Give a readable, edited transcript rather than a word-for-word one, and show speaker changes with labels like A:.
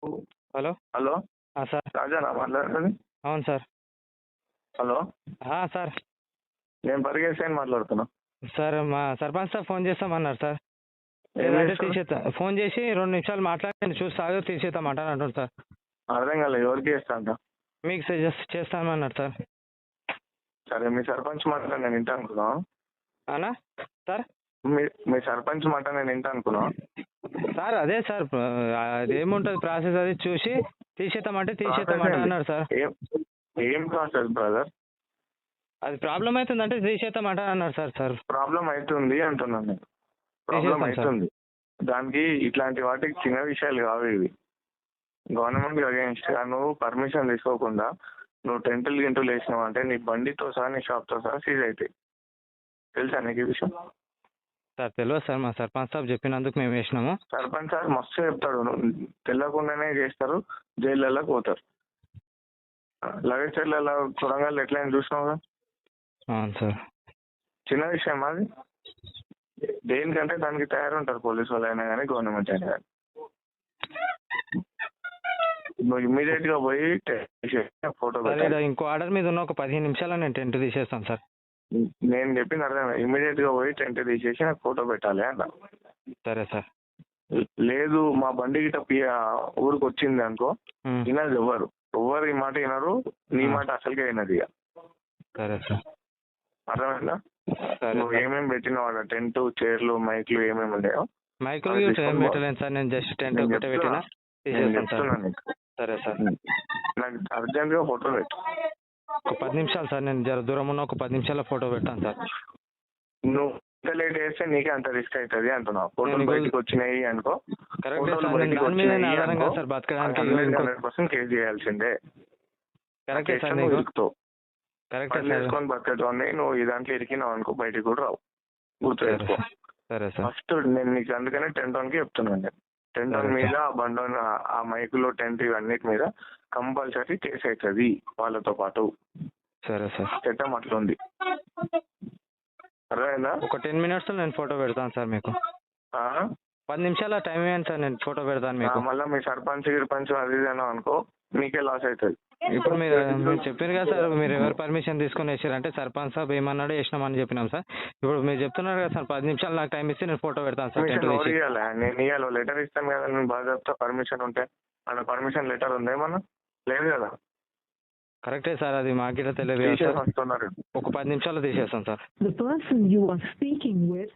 A: Hello.
B: Hello
A: sir.
B: రాజానా మాట్లాడుతుంది?
A: అవును sir.
B: Hello
A: sir.
B: నేను పరిగెత్తి మాట్లాడుతున్నా.
A: సార్ మా సర్పంచ్ సార్ ఫోన్ చేస్తామన్నారు సార్.
B: ఏం
A: లేదంటే
B: చేస్తారు?
A: తీసేస్తా, ఫోన్ చేసి 2 నిమిషాలు మాట్లాడి చూసి సాగు తీసేస్తామంట అని అంటున్నారు సార్.
B: అర్థం కాలేదు, ఎవరికి చేస్తా అంట?
A: మీకు సజెస్ట్ చేస్తామన్నారు సార్.
B: సరే, మీ సర్పంచ్ మాట నేను వింటా అనుకున్నా.
A: అవునా సార్?
B: మీ సర్పంచ్ మాట నేను వింటా అనుకున్నా.
A: సార్ అదే సార్, అదేముంటుంది ప్రాసెస్, అది చూసి తీసేస్తామంటే తీసేస్తామంట అన్నారు సార్.
B: ఏం ప్రాసెస్ బ్రదర్?
A: అది ప్రాబ్లం అవుతుందంటే తీసేస్తామంట అన్నారు సార్.
B: ప్రాబ్లం అవుతుంది అంటున్నాను నేను. ప్రాబ్లం అవుతుంది. దానికి ఇట్లాంటి వాటికి చిన్న విషయాలు కావు ఇవి. గవర్నమెంట్ అగేన్స్ట్ గా నువ్వు పర్మిషన్ తీసుకోకుండా నువ్వు టెంటులు గింటులు వేసినావు అంటే నీ బండితో సహా నీ షాప్తో సహా సీజ్ అవుతాయి. తెలుసా నీకు ఈ విషయం?
A: సార్ తెలియదు సార్, మా సర్పంచ్ సాబ్ చెప్పినందుకు మేము వేసినాము.
B: సర్పంచ్ సార్ మస్తు చెప్తాడు, తెలియకుండానే చేస్తారు, జైళ్ళలోకి పోతారు. లగేజ్ సైడ్లలో సొరంగాలు ఎట్లయినా చూసినావు?
A: అవును సార్.
B: చిన్న విషయం అది. దేనికంటే దానికి తయారుంటారు పోలీసు వాళ్ళు అయినా కానీ గవర్నమెంట్ అయినా కానీ. నువ్వు ఇమ్మీడియట్ గా పోయి ఫోటో పెట్టాలి.
A: ఇంకో ఆర్డర్ మీద ఉన్న ఒక 15 నిమిషాల్లో నేను టెంట్ తీసేస్తాను సార్.
B: నేను చెప్పింది అర్థం, ఇమ్మీడియట్ గా పోయి టెంట్ తీసేసి నాకు ఫోటో పెట్టాలి అన్న.
A: సరే సార్.
B: లేదు మా బండి గిట్ట ఊరికి వచ్చింది అనుకో, వినదు ఎవరు ఈ మాట వినరు, నీ మాట అసలుకే వినదు ఇక.
A: సరే సార్.
B: అర్థమైందా? నువ్వు ఏమేమి పెట్టినావు టెంట్, చైర్లు, మైక్లు ఏమేమి ఉన్నాయో?
A: మైక్లు ఏం పెట్టలేదు సార్, నేను జస్ట్ టెంట్ ఒకటే పెట్టినా, తీసేస్తాను సార్. సరే సార్.
B: నాకు అర్జెంట్ గా ఫోటో పెట్టు.
A: ఒక 10 నిమిషాలు సార్, నేను జర దూరం ఉన్న ఒక 10 నిమిషాల్లో ఫోటో పెట్టాను సార్.
B: నువ్వు ఎంత లేట్ చేస్తే నీకే అంత రిస్క్ అవుతుంది అంటున్నావు. ఫోటోలు బయటకు వచ్చినాయి అనుకో,
A: కరెక్టే సార్, బతకడానికి
B: 100% కేసు చేయాల్సిందే.
A: కరెక్టే సార్.
B: నువ్వు ఇరుకుతావు,
A: కరెక్టే
B: పని
A: సార్.
B: చేసుకొని బతకటోని నువ్వు ఈ దాంట్లో ఇరికినావు అనుకో బయటికి కూడా రావు. గుర్తుపెట్టుకో.
A: సరే సార్.
B: ఫస్ట్ నేను నీకు అందుకనే 10 టౌన్ కి చెప్తున్నాను. నేను 10 టౌన్ మీద, ఆ బండోన్, ఆ మైకులో టెంట్ ఇవన్నిటి మీద కంపల్సరీ కేసు అవుతుంది వాళ్ళతో పాటు.
A: సరే సార్.
B: చట్టం అట్లుంది. అర్థమైందా?
A: ఒక 10 మినిట్స్ నేను ఫోటో పెడతాను సార్ మీకు. 10 నిమిషాల టైం ఇవ్వండి సార్, నేను ఫోటో పెడతాను మీకు.
B: మళ్ళీ మీ సర్పంచ్ గిర్పంచ్ అది ఇదేనా అనుకో, నీకే లాస్ అవుతుంది.
A: ఇప్పుడు మీరు చెప్పారు కదా సార్, మీరు ఎవరు పర్మిషన్ తీసుకొని వేసారంటే సర్పంచ్ సాబ్ ఏమన్నాడో వేసినామని చెప్పినాం సార్. ఇప్పుడు మీరు చెప్తున్నారు కదా సార్, 10 నిమిషాలు నాకు టైం ఇస్తే నేను ఫోటో పెడతాను సార్.
B: నేను ఇవ్వాలి, లెటర్ ఇస్తాను కదా నేను బాగా పర్మిషన్ ఉంటే. అలా పర్మిషన్ లెటర్ ఉంది ఏమన్నా? లేదు కదా.
A: కరెక్టే సార్, అది మాకు తెలియదు.
B: వస్తున్నారు.
A: ఒక 10 నిమిషాలు తీసేస్తాం sir.
C: The person you are speaking with